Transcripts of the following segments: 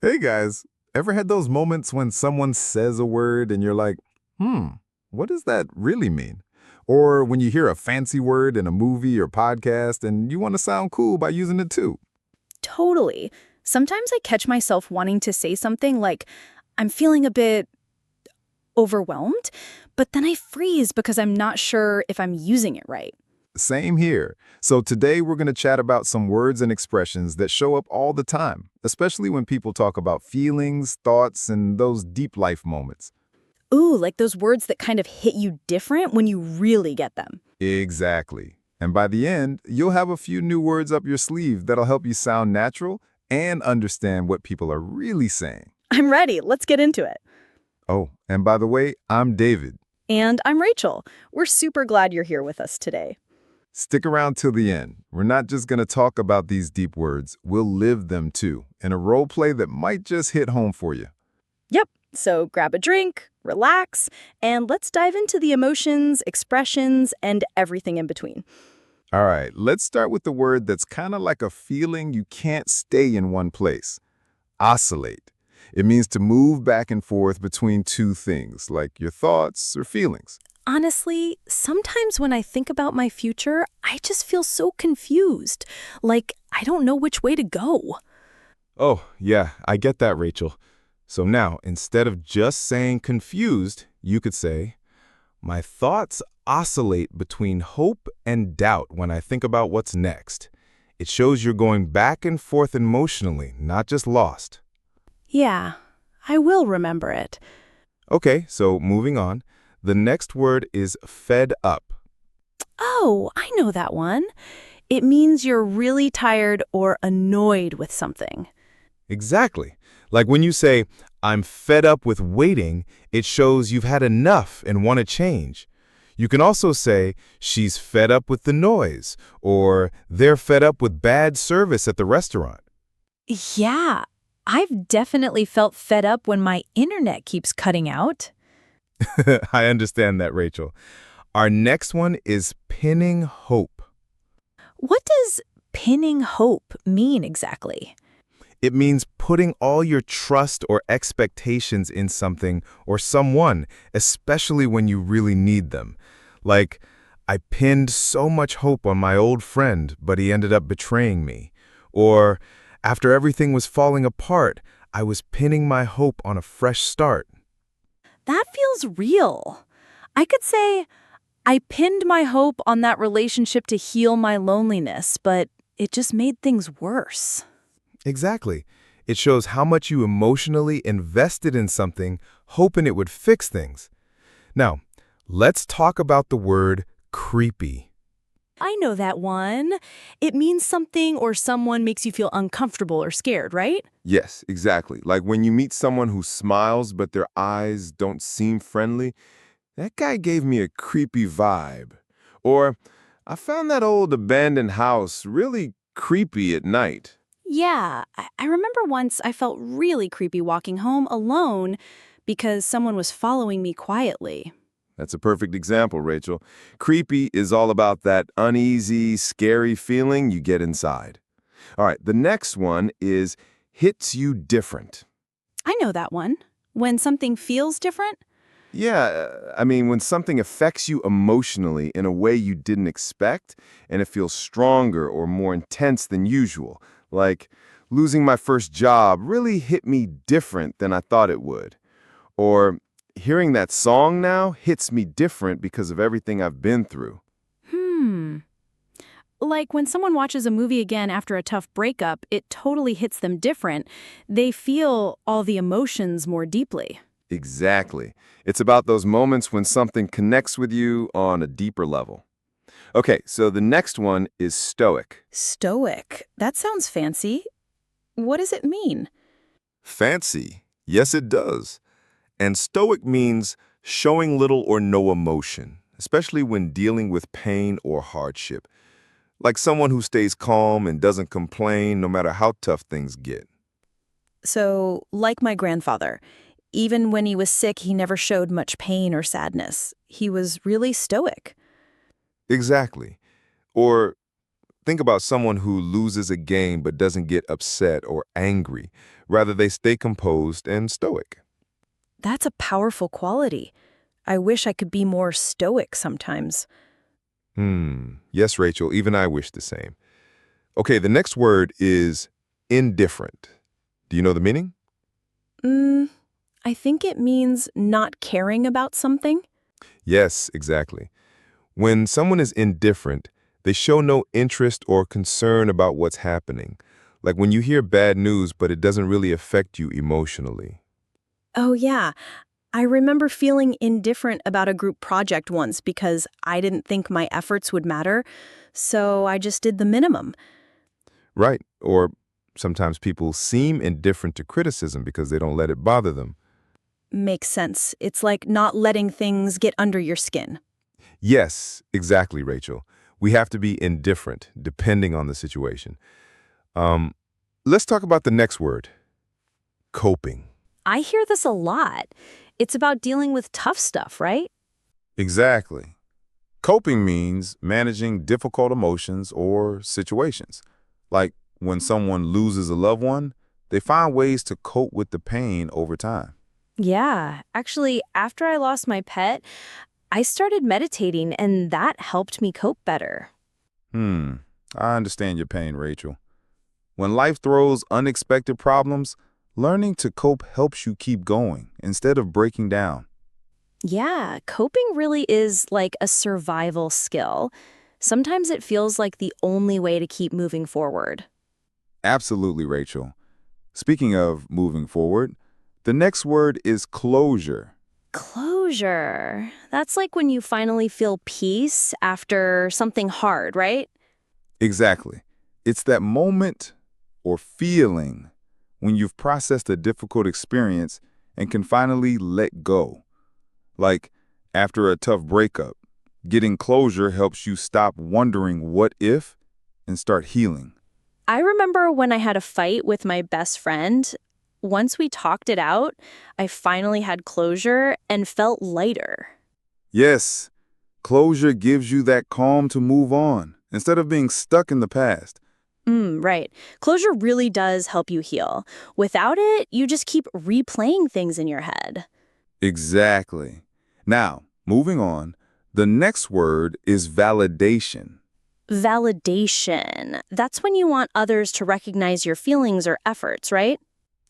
Hey guys, ever had those moments when someone says a word and you're like, hmm, what does that really mean? Or when you hear a fancy word in a movie or podcast and you want to sound cool by using it too? Totally. Sometimes I catch myself wanting to say something like, I'm feeling a bit overwhelmed, but then I freeze because I'm not sure if I'm using it right. Same here. So today we're going to chat about some words and expressions that show up all the time, especially when people talk about feelings, thoughts, and those deep life moments. Ooh, like those words that kind of hit you different when you really get them. Exactly. And by the end, you'll have a few new words up your sleeve that'll help you sound natural and understand what people are really saying. I'm ready. Let's get into it. Oh, and by the way, I'm David. And I'm Rachel. We're super glad you're here with us today. Stick around till the end. We're not just going to talk about these deep words, we'll live them too, in a role play that might just hit home for you. Yep. So grab a drink, relax, and let's dive into the emotions, expressions, and everything in between. All right, let's start with the word that's kind of like a feeling you can't stay in one place. Oscillate. It means to move back and forth between two things, like your thoughts or feelings. Honestly, sometimes when I think about my future, I just feel so confused. Like, I don't know which way to go. Oh, yeah, I get that, Rachel. So now, instead of just saying confused, you could say, my thoughts oscillate between hope and doubt when I think about what's next. It shows you're going back and forth emotionally, not just lost. Yeah, I will remember it. Okay, so moving on. The next word is fed up. Oh, I know that one. It means you're really tired or annoyed with something. Exactly. Like when you say, I'm fed up with waiting, it shows you've had enough and want to change. You can also say, she's fed up with the noise, or they're fed up with bad service at the restaurant. Yeah, I've definitely felt fed up when my internet keeps cutting out. I understand that, Rachel. Our next one is pinning hope. What does pinning hope mean exactly? It means putting all your trust or expectations in something or someone, especially when you really need them. Like, I pinned so much hope on my old friend, but he ended up betraying me. Or, after everything was falling apart, I was pinning my hope on a fresh start. That feels real. I could say, I pinned my hope on that relationship to heal my loneliness, but it just made things worse. Exactly. It shows how much you emotionally invested in something, hoping it would fix things. Now, let's talk about the word creepy. I know that one. It means something or someone makes you feel uncomfortable or scared, right? Yes, exactly. Like when you meet someone who smiles but their eyes don't seem friendly, that guy gave me a creepy vibe. Or, I found that old abandoned house really creepy at night. Yeah, I remember once I felt really creepy walking home alone because someone was following me quietly. That's a perfect example, Rachel. Creepy is all about that uneasy, scary feeling you get inside. All right, the next one is hits you different. I know that one. When something feels different? Yeah, I mean, when something affects you emotionally in a way you didn't expect, and it feels stronger or more intense than usual, like losing my first job really hit me different than I thought it would. Or hearing that song now hits me different because of everything I've been through. Hmm. Like when someone watches a movie again after a tough breakup, it totally hits them different. They feel all the emotions more deeply. Exactly. It's about those moments when something connects with you on a deeper level. Okay, so the next one is stoic. Stoic. That sounds fancy. What does it mean? Fancy. Yes, it does. And stoic means showing little or no emotion, especially when dealing with pain or hardship. Like someone who stays calm and doesn't complain no matter how tough things get. So, like my grandfather, even when he was sick, he never showed much pain or sadness. He was really stoic. Exactly. Or think about someone who loses a game but doesn't get upset or angry. Rather, they stay composed and stoic. That's a powerful quality. I wish I could be more stoic sometimes. Yes, Rachel, even I wish the same. Okay, the next word is indifferent. Do you know the meaning? I think it means not caring about something. Yes, exactly. When someone is indifferent, they show no interest or concern about what's happening. Like when you hear bad news, but it doesn't really affect you emotionally. Oh, yeah. I remember feeling indifferent about a group project once because I didn't think my efforts would matter, so I just did the minimum. Right. Or sometimes people seem indifferent to criticism because they don't let it bother them. Makes sense. It's like not letting things get under your skin. Yes, exactly, Rachel. We have to be indifferent depending on the situation. Um, let's talk about the next word, coping. I hear this a lot. It's about dealing with tough stuff, right? Exactly. Coping means managing difficult emotions or situations. Like when someone loses a loved one, they find ways to cope with the pain over time. Yeah, actually, after I lost my pet, I started meditating and that helped me cope better. Hmm, I understand your pain, Rachel. When life throws unexpected problems, learning to cope helps you keep going instead of breaking down. Yeah, coping really is like a survival skill. Sometimes it feels like the only way to keep moving forward. Absolutely, Rachel. Speaking of moving forward, the next word is closure. Closure. That's like when you finally feel peace after something hard, right? Exactly. It's that moment or feeling when you've processed a difficult experience and can finally let go. Like after a tough breakup, getting closure helps you stop wondering what if and start healing. I remember when I had a fight with my best friend. Once we talked it out, I finally had closure and felt lighter. Yes, closure gives you that calm to move on instead of being stuck in the past. Right. Closure really does help you heal. Without it, you just keep replaying things in your head. Exactly. Now, moving on, the next word is validation. Validation. That's when you want others to recognize your feelings or efforts, right?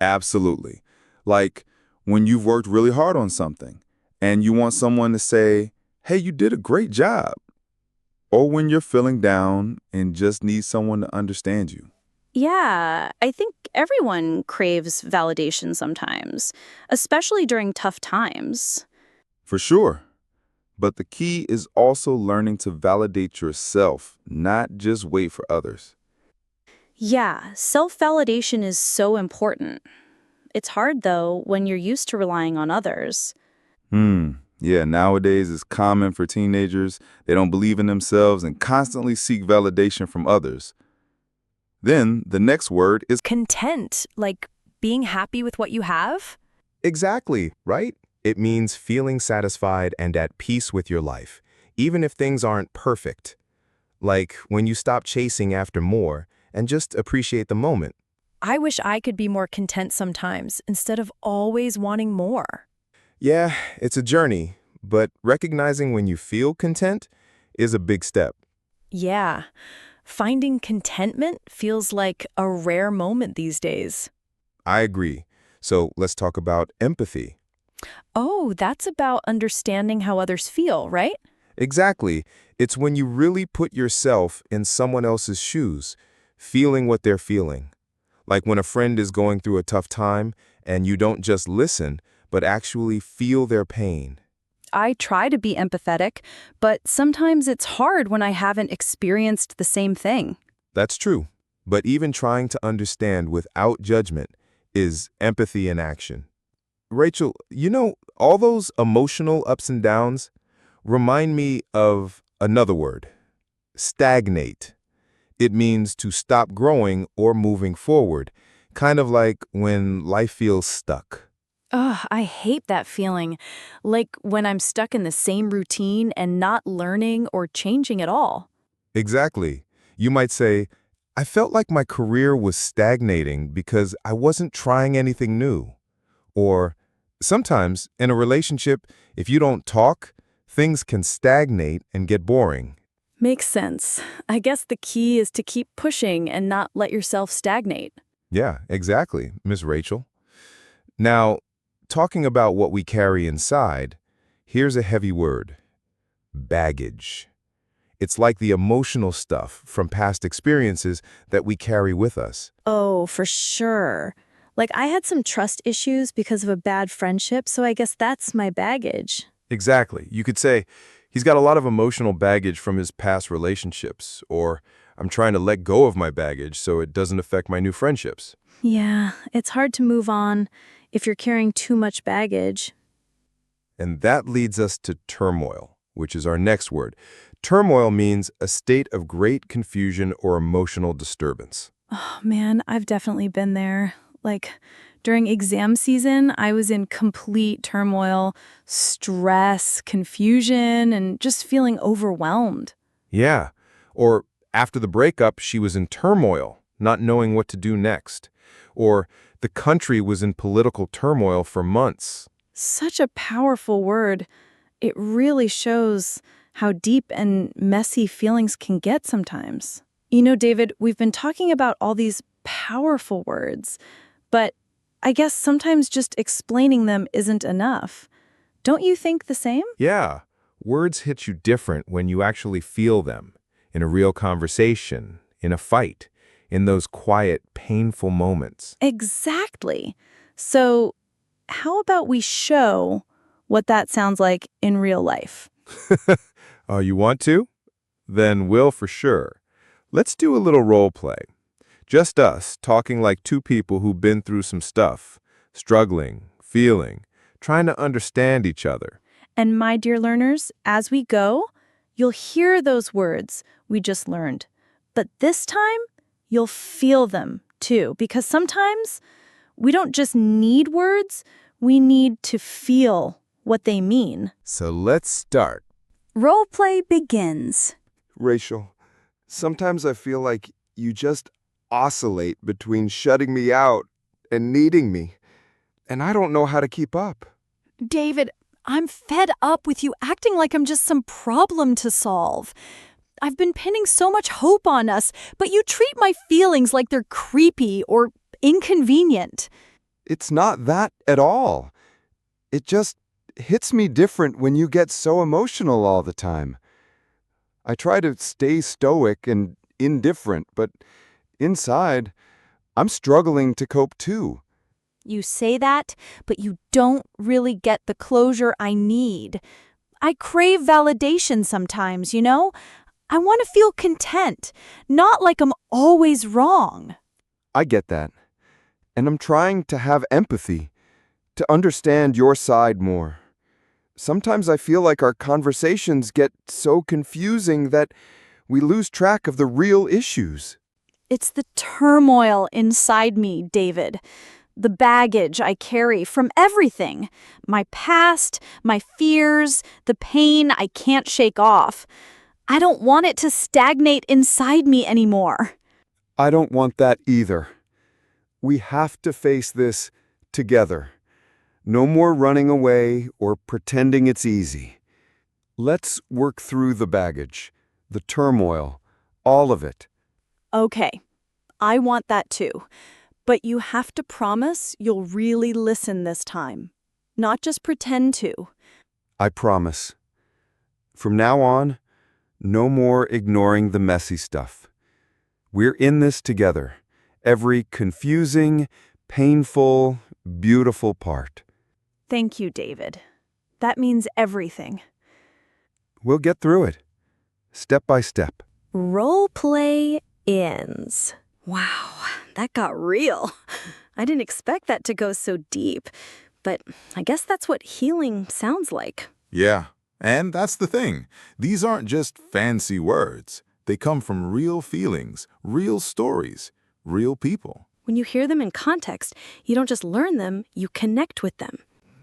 Absolutely. Like when you've worked really hard on something and you want someone to say, hey, you did a great job. Or when you're feeling down and just need someone to understand you. Yeah, I think everyone craves validation sometimes, especially during tough times. For sure. But the key is also learning to validate yourself, not just wait for others. Yeah, self-validation is so important. It's hard, though, when you're used to relying on others. Yeah, nowadays it's common for teenagers. They don't believe in themselves and constantly seek validation from others. Then the next word is Content, like being happy with what you have? Exactly, right? It means feeling satisfied and at peace with your life, even if things aren't perfect. Like when you stop chasing after more and just appreciate the moment. I wish I could be more content sometimes instead of always wanting more. Yeah, it's a journey, but recognizing when you feel content is a big step. Yeah, finding contentment feels like a rare moment these days. I agree. So let's talk about empathy. Oh, that's about understanding how others feel, right? Exactly. It's when you really put yourself in someone else's shoes, feeling what they're feeling. Like when a friend is going through a tough time and you don't just listen, but actually feel their pain. I try to be empathetic, but sometimes it's hard when I haven't experienced the same thing. That's true. But even trying to understand without judgment is empathy in action. Rachel, all those emotional ups and downs remind me of another word, stagnate. It means to stop growing or moving forward, kind of like when life feels stuck. Ugh, I hate that feeling. Like when I'm stuck in the same routine and not learning or changing at all. Exactly. You might say, I felt like my career was stagnating because I wasn't trying anything new. Or sometimes in a relationship, if you don't talk, things can stagnate and get boring. Makes sense. I guess the key is to keep pushing and not let yourself stagnate. Yeah, exactly, Miss Rachel. Now, talking about what we carry inside, here's a heavy word: baggage. It's like the emotional stuff from past experiences that we carry with us. Oh, for sure. Like, I had some trust issues because of a bad friendship, so I guess that's my baggage. Exactly. You could say, he's got a lot of emotional baggage from his past relationships, or I'm trying to let go of my baggage so it doesn't affect my new friendships. Yeah, it's hard to move on if you're carrying too much baggage. And that leads us to turmoil, which is our next word. Turmoil means a state of great confusion or emotional disturbance. Oh, man, I've definitely been there. Like, during exam season, I was in complete turmoil, stress, confusion, and just feeling overwhelmed. Yeah. Or after the breakup, she was in turmoil, not knowing what to do next. Or the country was in political turmoil for months. Such a powerful word. It really shows how deep and messy feelings can get sometimes. You know, David, we've been talking about all these powerful words, but I guess sometimes just explaining them isn't enough. Don't you think the same? Yeah. Words hit you different when you actually feel them. In a real conversation, in a fight, in those quiet, painful moments. Exactly. So, how about we show what that sounds like in real life? Oh, you want to? Then we'll for sure. Let's do a little role play. Just us, talking like two people who've been through some stuff, struggling, feeling, trying to understand each other. And my dear learners, as we go, you'll hear those words we just learned. But this time, you'll feel them too, because sometimes we don't just need words, we need to feel what they mean. So let's start. Roleplay begins. Rachel, sometimes I feel like you just oscillate between shutting me out and needing me, and I don't know how to keep up. David, I'm fed up with you acting like I'm just some problem to solve. I've been pinning so much hope on us, but you treat my feelings like they're creepy or inconvenient. It's not that at all. It just hits me different when you get so emotional all the time. I try to stay stoic and indifferent, but inside, I'm struggling to cope too. You say that, but you don't really get the closure I need. I crave validation sometimes, you know? I want to feel content, not like I'm always wrong. I get that. And I'm trying to have empathy, to understand your side more. Sometimes I feel like our conversations get so confusing that we lose track of the real issues. It's the turmoil inside me, David. The baggage I carry from everything. My past, my fears, the pain I can't shake off. I don't want it to stagnate inside me anymore. I don't want that either. We have to face this together. No more running away or pretending it's easy. Let's work through the baggage, the turmoil, all of it. Okay, I want that too. But you have to promise you'll really listen this time, not just pretend to. I promise. From now on, no more ignoring the messy stuff. We're in this together, every confusing, painful, beautiful part. Thank you, David. That means everything. We'll get through it, step by step. Roleplay ends. Wow, that got real. I didn't expect that to go so deep, but I guess that's what healing sounds like. Yeah, and that's the thing. These aren't just fancy words. They come from real feelings, real stories, real people. When you hear them in context, you don't just learn them, you connect with them.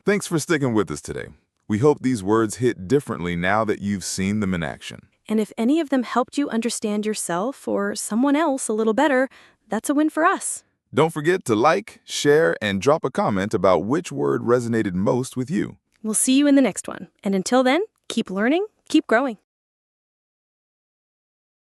Thanks for sticking with us today. We hope these words hit differently now that you've seen them in action. And if any of them helped you understand yourself or someone else a little better, that's a win for us. Don't forget to like, share, and drop a comment about which word resonated most with you. We'll see you in the next one. And until then, keep learning, keep growing.